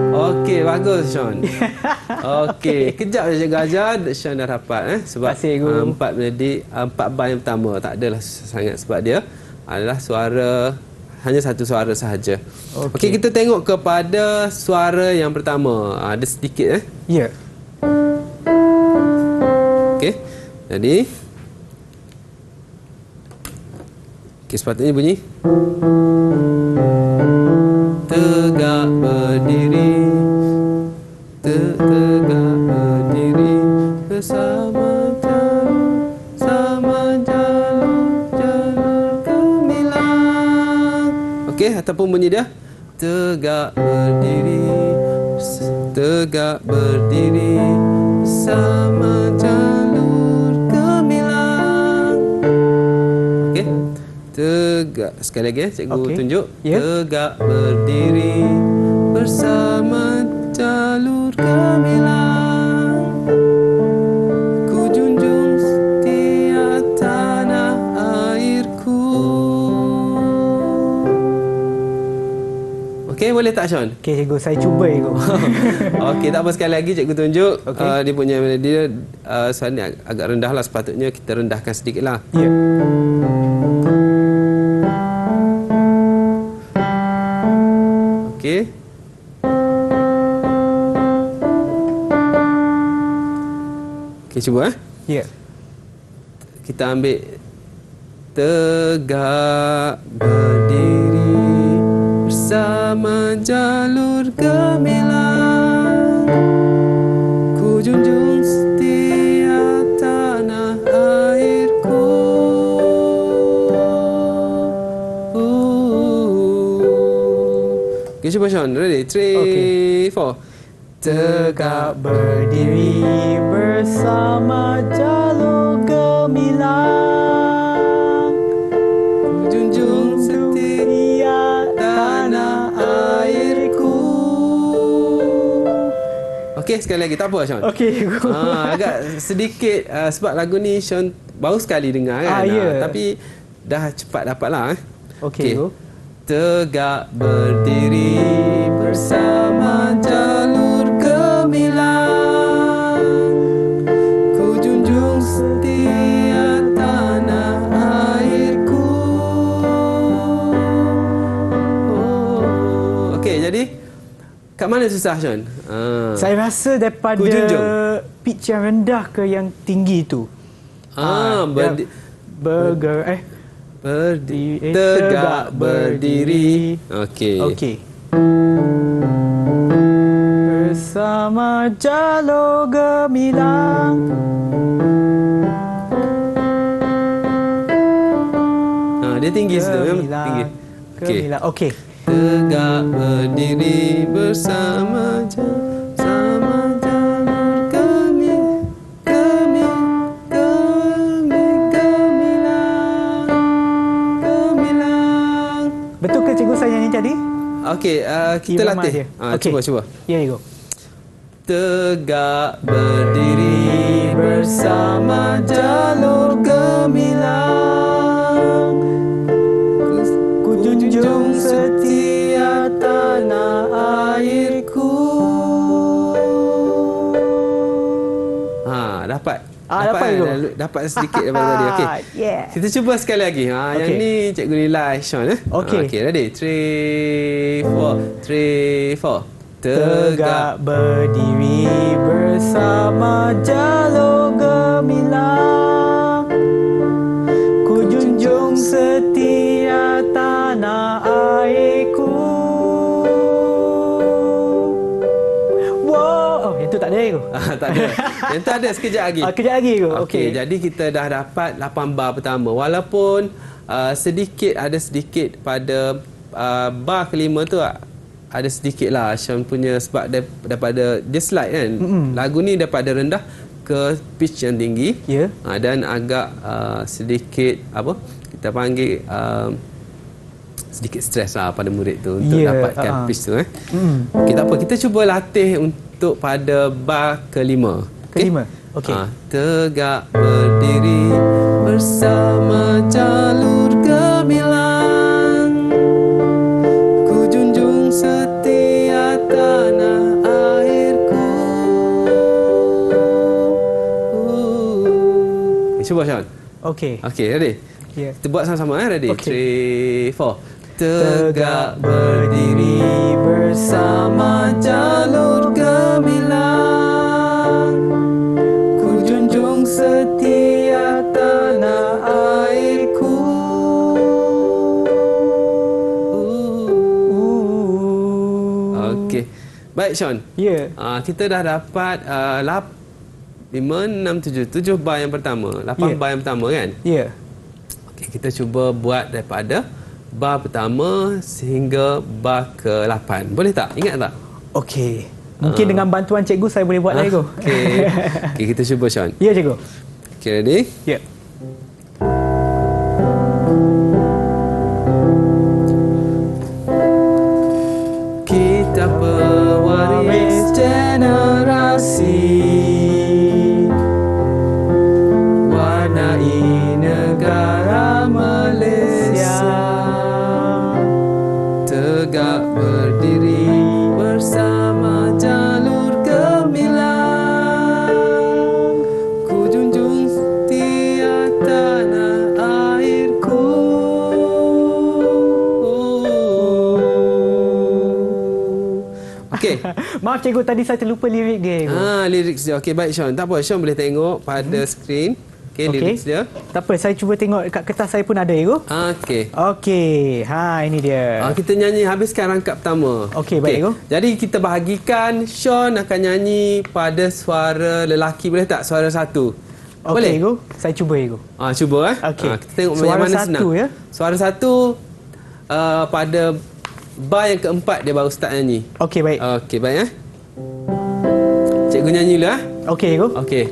C: Okey, bagus Sean. Okey, kejap je Cikgu ajar, Sean dah dapat sebab
B: Terima kasih, Cikgu.
C: 4 melodi, 4 bar yang pertama tak adalah sangat sebab dia adalah suara hanya satu suara sahaja. Okey, kita tengok kepada suara yang pertama. Ada sedikit
B: Ya.
C: Okey. Jadi sepatutnya bunyi tegak berdiri, tegak berdiri bersama jalur gemilang. Okey, ataupun bunyi dia tegak berdiri bersama jalur gemilang. Okey. Tegak sekali lagi cikgu tunjuk.
B: Ya.
C: Tegak berdiri bersama jalur gemilang. Ku junjung setia tanah airku. Okey, boleh tak Sean?
B: Okey, cikgu saya cuba cikgu.
C: Okey, tak apa, sekali lagi cikgu tunjuk.
B: Okey.
C: Dia punya melodi dia suara ni agak rendah lah, sepatutnya kita rendahkan sedikit lah.
B: Ya.
C: Okey. Okey, cuba
B: Ya.
C: Kita ambil tegak berdiri bersama jalur gemilang. Ku junjung setia tanah airku. Okay, cuba Sean. Ready? 3, 4.
B: Tegak berdiri bersama jalur gemilang.
C: Ku junjung setia tanah airku. Okey, sekali lagi. Tak apa Sean.
B: Okey, cikgu.
C: Agak sedikit sebab lagu ni Sean baru sekali dengar kan.
B: Ya.
C: Tapi dah cepat dapat lah.
B: Okey, cikgu.
C: Tegak berdiri bersama jalur gemilang. Ku junjung setia tanah airku. Okey, jadi kat mana susah Sean?
B: Saya rasa daripada
C: Ku junjung.
B: pitch yang rendah ke yang tinggi tu.
C: Tegak berdiri. Okey.
B: Okey. Bersama jalur gemilang.
C: Dia tinggi situ, memang tinggi. Okey.
B: Gemilang. Okey.
C: Tegak berdiri bersama jalur gemilang.
B: Betul ke cikgu saya nyanyi tadi?
C: Okey, kita
B: Irama
C: latih.
B: dia. Okey.
C: Cuba.
B: Ya, cikgu.
C: Tegak berdiri bersama jalur gemilang. Ku junjung setia tanah airku. Dapat.
B: Dapat tu.
C: Dapat sedikit daripada tadi. Okey.
B: Yeah.
C: Kita cuba sekali lagi. Yang
B: Okey.
C: ni cikgu nilai Sean.
B: Okey.
C: Okey, ready? 3, 4.
B: Tegak berdiri bersama jalur gemilang. Ego?
C: Tak ada. Yang tu ada sekejap lagi.
B: Kejap lagi Ego.
C: Okey, jadi kita dah dapat 8 bar pertama. Walaupun ada sedikit pada bar kelima tu ada sedikit lah Sean punya sebab daripada dia slide kan. Lagu ni daripada rendah ke pitch yang tinggi.
B: Ya.
C: Dan agak sedikit apa kita panggil sedikit stres lah pada murid tu untuk dapatkan pitch tu. Okey, tak apa, kita cuba latih untuk pada bar kelima.
B: Kelima. Okey.
C: Tegak berdiri bersama jalur gemilang, ku junjung setia tanah airku. Cuba Sean.
B: Okey.
C: Okey, ready?
B: Ya.
C: Kita buat sama-sama ready?
B: Okey.
C: 3, 4. Tegak berdiri bersama jalur gemilang, ku junjung setia tanah airku. Okey. Baik Sean.
B: Ya.
C: Kita dah dapat 5, 6, 7 bar yang pertama. 8 bar yang pertama kan?
B: Ya.
C: Okey, kita cuba buat daripada bar pertama sehingga bar ke-8. Boleh tak? Ingat tak?
B: Okey. Mungkin dengan bantuan cikgu saya boleh buat lagi Ego.
C: Okey. Okey, kita cuba Sean.
B: Ya cikgu.
C: Okey, ready?
B: Ya.
C: Kita pewaris generasi, warnai negara Malaysia, tegak berdiri bersama jalur gemilang, ku junjung setia tanah airku. Okey.
B: Maaf cikgu, tadi saya terlupa lirik dia Ego.
C: Lirik dia. Okey, baik Sean. Tak apa, Sean boleh tengok pada skrin. Okey, lirik dia.
B: Tak apa, saya cuba tengok dekat kertas saya pun ada Ego.
C: Okey.
B: Okey, ini dia.
C: Kita nyanyi habiskan rangkap pertama.
B: Okey, baik Ego.
C: Jadi kita bahagikan Sean akan nyanyi pada suara lelaki, boleh tak? Suara satu.
B: Okey Ego, saya cuba Ego.
C: Cuba
B: Okey.
C: Kita tengok
B: Suara
C: yang mana
B: satu,
C: senang.
B: ya?
C: Suara satu pada bar yang keempat dia baru start nyanyi.
B: Okey, baik.
C: Okey, baik Cikgu nyanyi dulu
B: Okey Ego.
C: Okey.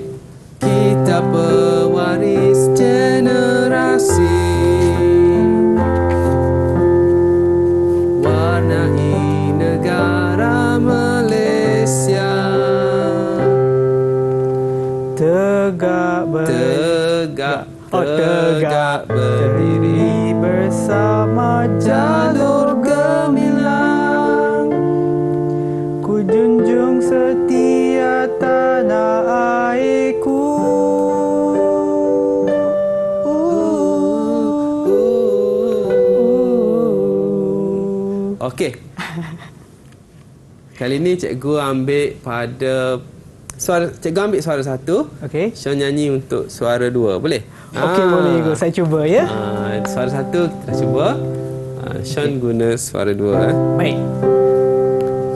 C: Kita pewaris generasi, warnai negara Malaysia,
B: tegak
C: berdiri
B: bersama
C: jalur gemilang,
B: ku junjung setia tanah airku.
C: Okey. Kali ni cikgu ambil pada cikgu ambil suara satu.
B: Okey.
C: Sean nyanyi untuk suara dua. Boleh?
B: Okey, boleh Ego. Saya cuba ya.
C: Suara satu kita cuba. Sean guna suara dua.
B: Baik.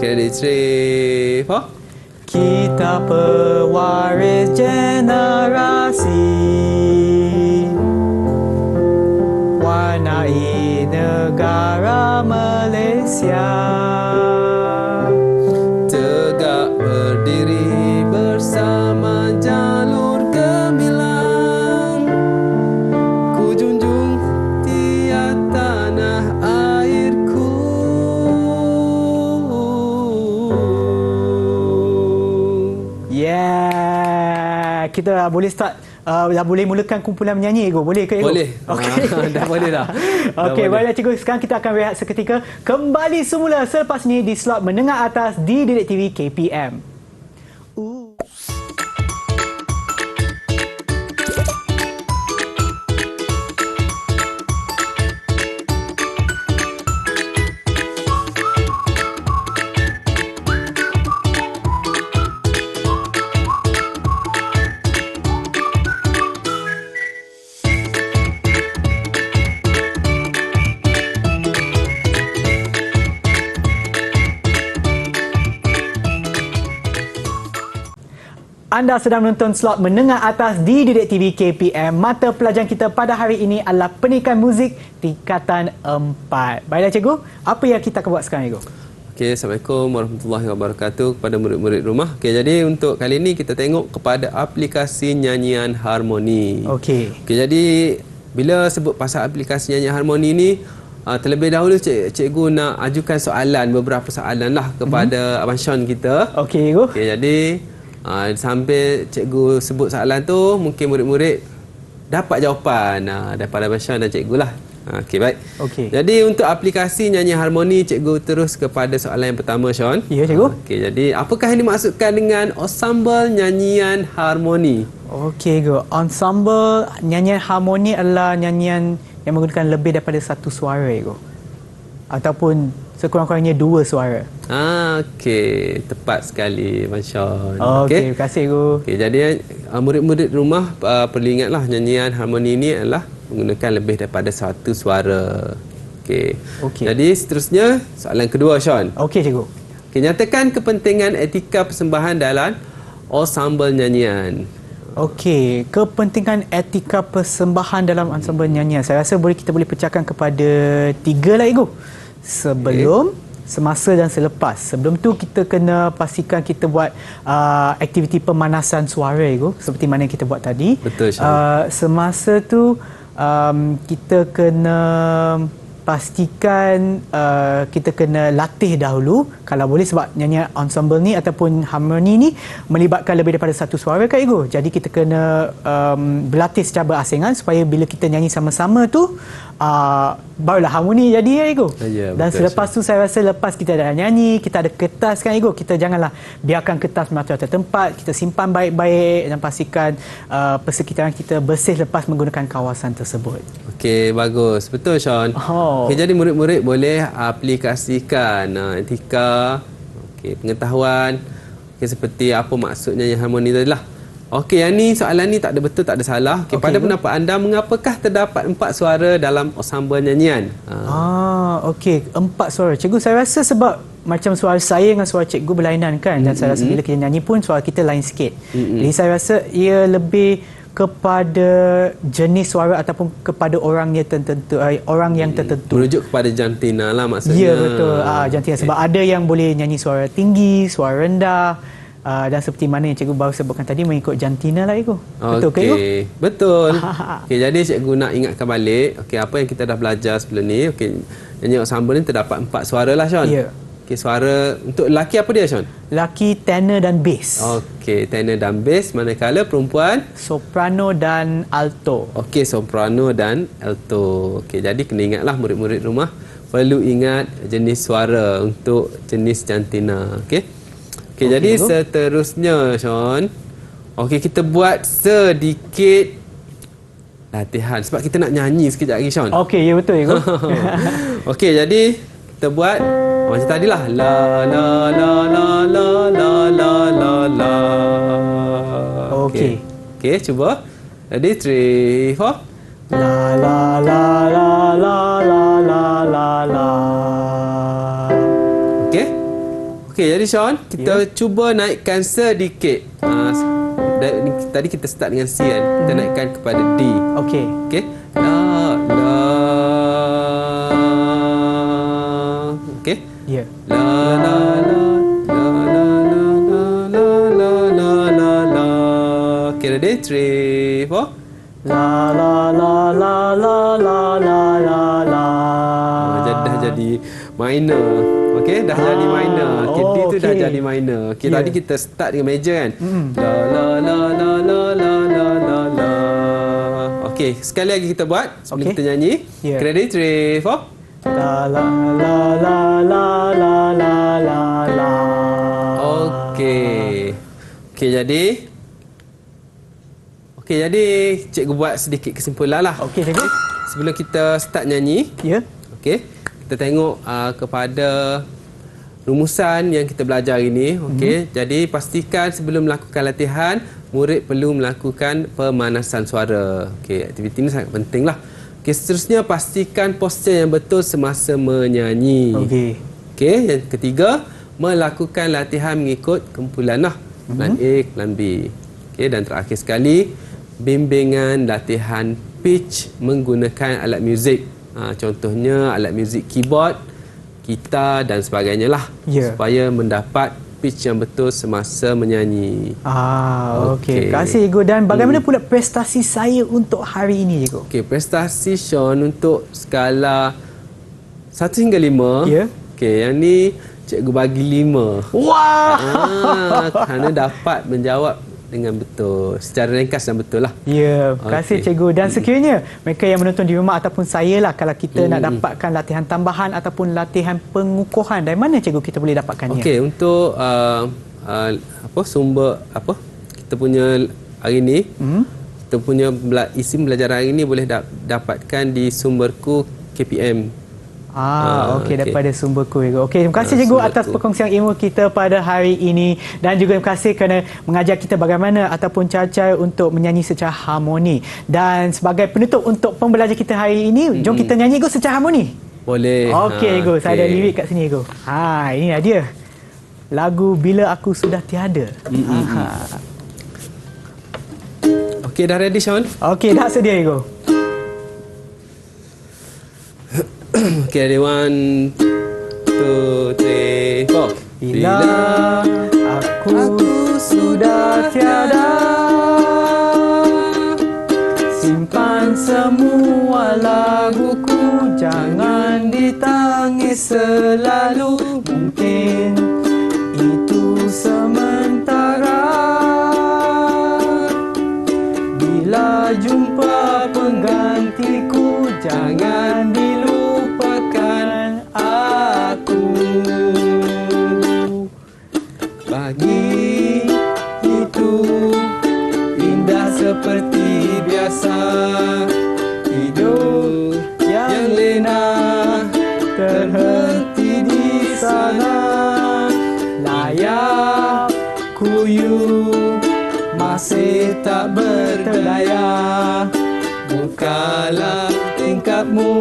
C: Okay, ready? 3, 4.
B: Kita pewaris generasi, warnai negara Malaysia,
C: Tegak berdiri bersama jalur gemilang, ku junjung setia tanah airku.
B: Yeah, kita dah boleh start, dah boleh mulakan kumpulan menyanyi Ego. Boleh ke Ego?
C: Boleh.
B: Okey.
C: Dah boleh dah.
B: Okey, baiklah cikgu. Sekarang kita akan rehat seketika. Kembali semula selepas ni di slot menengah atas di Didik TV KPM. Anda sedang menonton slot menengah atas di Didik TV KPM. Mata pelajaran kita pada hari ini adalah pendidikan muzik tingkatan 4. Baiklah cikgu, apa yang kita akan buat sekarang cikgu?
C: Okey, Assalamualaikum warahmatullahi wabarakatuh kepada murid-murid rumah. Okey, jadi untuk kali ini kita tengok kepada aplikasi nyanyian harmoni.
B: Okey.
C: Okey, jadi bila sebut pasal aplikasi nyanyian harmoni ni, terlebih dahulu cikgu nak ajukan soalan, beberapa soalan lah kepada Abang Sean kita.
B: Okey cikgu.
C: Okey, jadi sambil cikgu sebut soalan tu, mungkin murid-murid dapat jawapan daripada Abang Sean dan cikgu lah. Okey, baik.
B: Okey.
C: Jadi untuk aplikasi nyanyian harmoni, cikgu terus kepada soalan yang pertama, Sean.
B: Ya, cikgu.
C: Okey, jadi apakah yang dimaksudkan dengan ensemble nyanyian harmoni?
B: Okey cikgu. Ensemble nyanyian harmoni adalah nyanyian yang menggunakan lebih daripada satu suara cikgu. Ataupun sekurang-kurangnya 2 suara.
C: Okey, tepat sekali, Masya
B: Okey, terima kasih cikgu.
C: Okey, jadi murid-murid rumah perlu ingatlah nyanyian harmoni ini adalah menggunakan lebih daripada satu suara. Okey.
B: Okey.
C: Jadi seterusnya soalan kedua, Sean.
B: Okey cikgu.
C: Okey, nyatakan kepentingan etika persembahan dalam ensemble nyanyian.
B: Okey, kepentingan etika persembahan dalam ensemble nyanyian. Saya rasa kita boleh pecahkan kepada 3 lah cikgu. Sebelum, semasa dan selepas. Sebelum tu kita kena pastikan kita buat aktiviti pemanasan suara cikgu, seperti mana yang kita buat tadi.
C: Betul, Syah.
B: Semasa tu kita kena pastikan kita kena latih dahulu kalau boleh, sebab nyanyian ensemble ni ataupun harmoni ni melibatkan lebih daripada satu suara kan cikgu. Jadi kita kena berlatih secara berasingan supaya bila kita nyanyi sama-sama tu barulah harmoni jadi ya cikgu.
C: Ya,
B: Dan
C: betul,
B: selepas tu saya rasa lepas kita dah nyanyi, kita ada kertas kan cikgu, kita janganlah biarkan kertas melacak tempat, kita simpan baik-baik dan pastikan persekitaran kita bersih lepas menggunakan kawasan tersebut.
C: Okey, bagus. Betul, Sean. Okey, jadi murid-murid boleh aplikasikan etika, pengetahuan, seperti apa maksudnya yang harmoni tadi lah. Okey, yang ni soalan ni tak ada betul, tak ada salah. Okey, pada pendapat anda, mengapakah terdapat 4 suara dalam ensemble nyanyian?
B: Okey, 4 suara. Cikgu, saya rasa sebab macam suara saya dengan suara cikgu berlainan kan, dan saya rasa bila kita nyanyi pun suara kita lain sikit. Jadi saya rasa ia lebih kepada jenis suara ataupun kepada orang yang tertentu,
C: Merujuk kepada jantina lah maksudnya.
B: Ya, betul. Jantina. Sebab ada yang boleh nyanyi suara tinggi, suara rendah, dan seperti mana yang cikgu baru sebutkan tadi, mengikut jantina lah cikgu. Betul ke cikgu?
C: Betul. Okey, jadi cikgu nak ingatkan balik, okey, apa yang kita dah belajar sebelum ni. Okey, nyanyi ensemble ni terdapat 4 suara lah, Sean.
B: Ya.
C: Okey, suara untuk lelaki apa dia, Sean?
B: Lelaki tenor dan bass.
C: Okey, tenor dan bass. Manakala perempuan?
B: Soprano dan alto.
C: Okey, soprano dan alto. Okey, jadi kena ingatlah murid-murid rumah perlu ingat jenis suara untuk jenis jantina. Okey. Okey, jadi
B: cikgu.
C: seterusnya, Sean. Okey, kita buat sedikit latihan sebab kita nak nyanyi sekejap lagi, Sean.
B: Okey, ya betul cikgu.
C: Okey, jadi kita buat macam tadilah. La la la la la la la la la.
B: Okey.
C: Okey, cuba. Ready? 3, 4.
B: La la la la la la la la la.
C: Okey. Okey, jadi Sean, kita cuba naikkan sedikit. Tadi kita start dengan C kan. Kita naikkan kepada D.
B: Okey.
C: Okey. La la. Okey.
B: Ya.
C: La la la la la la la la la la la. Okay, ready? 3, 4.
B: La la la la la la la la la.
C: Dah jadi minor. Okey, dah jadi minor. Okey, D tu dah jadi minor. Okey, tadi kita start dengan major kan. La la la la la la la la la. Okey, sekali lagi kita buat sebelum kita nyanyi.
B: Ya.
C: Ready? 3, 4.
B: La la la la la la la la la.
C: Okey. Okey, jadi cikgu buat sedikit kesimpulan lah.
B: Okey, cikgu.
C: Sebelum kita start nyanyi,
B: Ya.
C: okey, kita tengok kepada rumusan yang kita belajar ini. Okey, jadi pastikan sebelum melakukan latihan, murid perlu melakukan pemanasan suara. Okey, aktiviti ini sangat penting lah. Okey, seterusnya pastikan postur yang betul semasa menyanyi.
B: Okey.
C: Okey, yang ketiga, melakukan latihan mengikut kumpulan lah. Plan A, plan B. Okey, dan terakhir sekali, bimbingan latihan pitch menggunakan alat muzik. Contohnya alat muzik keyboard, gitar dan sebagainya lah.
B: Ya.
C: Supaya mendapat pitch yang betul semasa menyanyi.
B: Okey.
C: Okey.
B: Terima kasih cikgu. Dan bagaimana pula prestasi saya untuk hari ini cikgu?
C: Okey, prestasi Sean untuk skala 1 hingga 5.
B: Ya.
C: Okey, yang ni cikgu bagi 5.
B: Wah!
C: Kerana dapat menjawab dengan betul, secara ringkas dan betul lah.
B: Ya, terima kasih
C: Okey.
B: cikgu. Dan sekiranya mereka yang menonton di rumah ataupun saya lah, kalau kita nak dapatkan latihan tambahan ataupun latihan pengukuhan, dari mana cikgu kita boleh dapatkannya?
C: Okey, untuk sumber kita punya hari ni, kita punya isi pembelajaran hari ni boleh dapatkan di sumberku KPM.
B: Okey,
C: okey.
B: daripada sumberku cikgu. Okey, terima kasih cikgu
C: Sumberku.
B: atas perkongsian ilmu kita pada hari ini, dan juga terima kasih kerana mengajar kita bagaimana ataupun cara-cara untuk menyanyi secara harmoni. Dan sebagai penutup untuk pembelajaran kita hari ini, jom kita nyanyi cikgu secara harmoni.
C: Boleh.
B: Okey cikgu, saya ada
C: okey.
B: lirik kat sini cikgu. Ini dia. Lagu Bila Aku Sudah Tiada.
C: Okey, dah ready Sean?
B: Okey, dah sedia cikgu.
C: Okay, ready, 1, 2, 3, 4.
B: Bila aku sudah tiada, simpan semua laguku, jangan ditangis selalu, mungkin itu sementara. Bila jumpa penggantiku, jangan dilupakan aku. Pagi itu indah seperti biasa, hidup yang lena terhenti di sana. Layak kuyup masih tak berdaya, bukalah tingkapmu,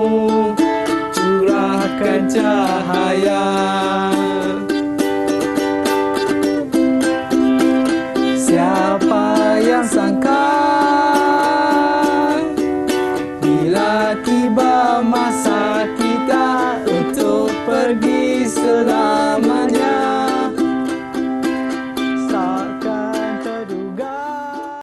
B: curahkan cahaya.